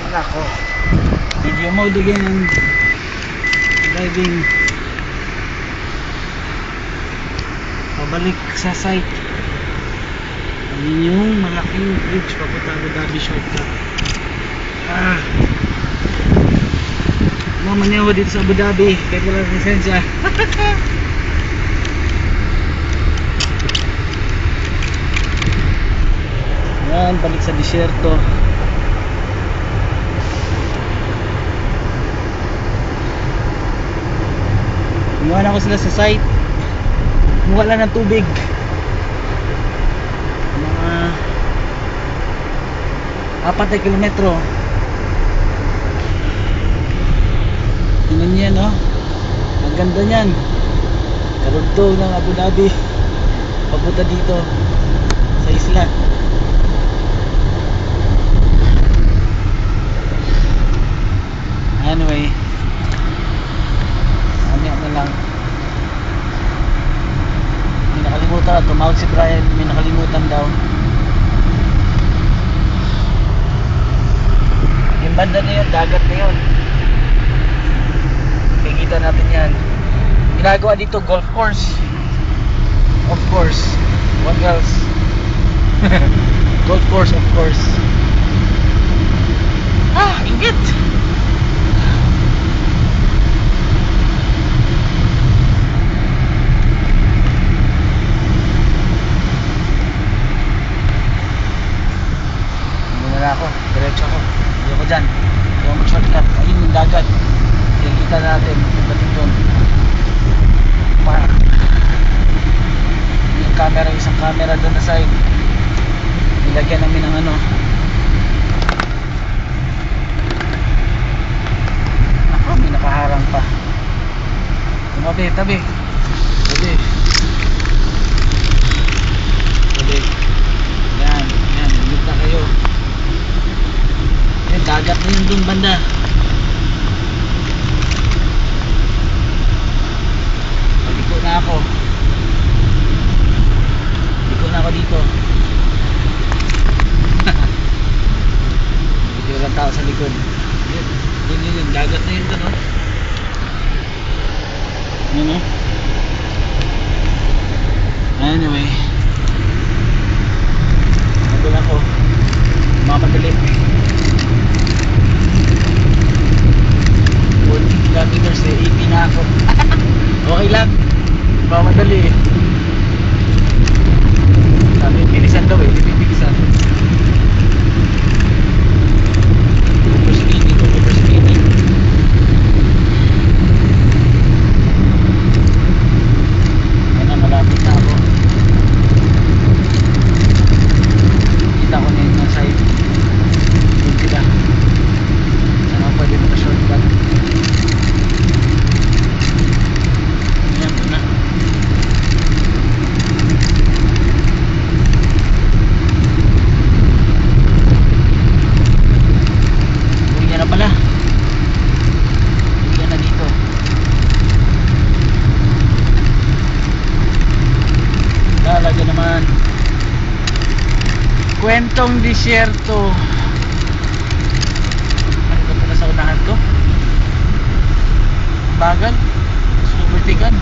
Nako, video mode again ang driving pabalik sa site. Ayun yung malaking bridge papunta Abu Dhabi shortcut. Mamanyaw dito sa Abu Dhabi kahit wala lisensya. Yan, balik sa disyerto. Inuwan ako sila sa site. Kumuha lang ng tubig. Mga 4 na kilometro. Tingnan niya, no? Ang ganda niyan. Karugtong ng Abu Dhabi papunta dito sa isla. Anyway, mamaya na lang. May nakalimutan na, tumawag si Brian, may nakalimutan daw. Yung banda na yun, dagat na yun. Kikita natin yan. Ginagawa dito golf course. Of course. What else? Golf course, of course. Inggit! Ako, diretso ako. Hindi ako dyan. Hindi ako mag-shortcut. Ayun yung dagat. Kikita natin. Pagdating doon. Yung camera, isang camera doon na side. Nilagyan namin ng ano. Ako, may nakaharang pa. Tumabi, tabi. Tabi. Tabi. Yan, yan. Lumita kayo. Yung dagat na yun dun banda. Liko na ako. Liko na ako dito. Hindi walang tao sa likod. Yun, dagat na yun dun, no? Yun, no? Anyway, nandun ako. Mamadali. 40 kilometers eh, 80 na ako. Okay lang, mamadali eh. Sabi, bilisan daw eh, hindi bilisan. Overspeeding. Yan na, malapit na ako. Kita ko na yung side. Doon sila. Sana pwede mo na shortcut. Ayan, doon na. Uwi niya na pala. Uwi na dito. Talaga naman. Kwentong disyerto. Ano ka pala sa unahan ko? Bagal. Subertigan.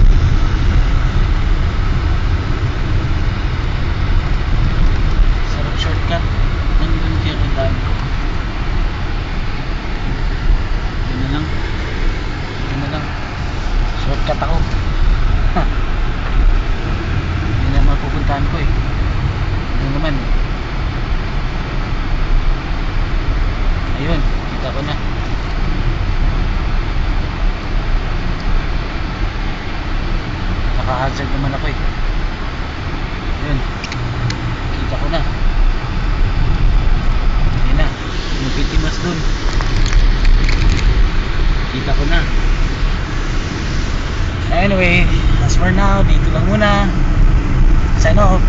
Sarap shortcut. Nandun kaya ang dami. Yun na lang. Yun na lang. Shortcut ako. Yun na mapupuntahan ko eh. Yun naman. Ayun, kita ko na. Naka-hazard naman ako eh. Ayun, kita ko na. Ayun na, yung pitimas dun. Kita ko na. Anyway, as for now, dito lang muna. Sign off.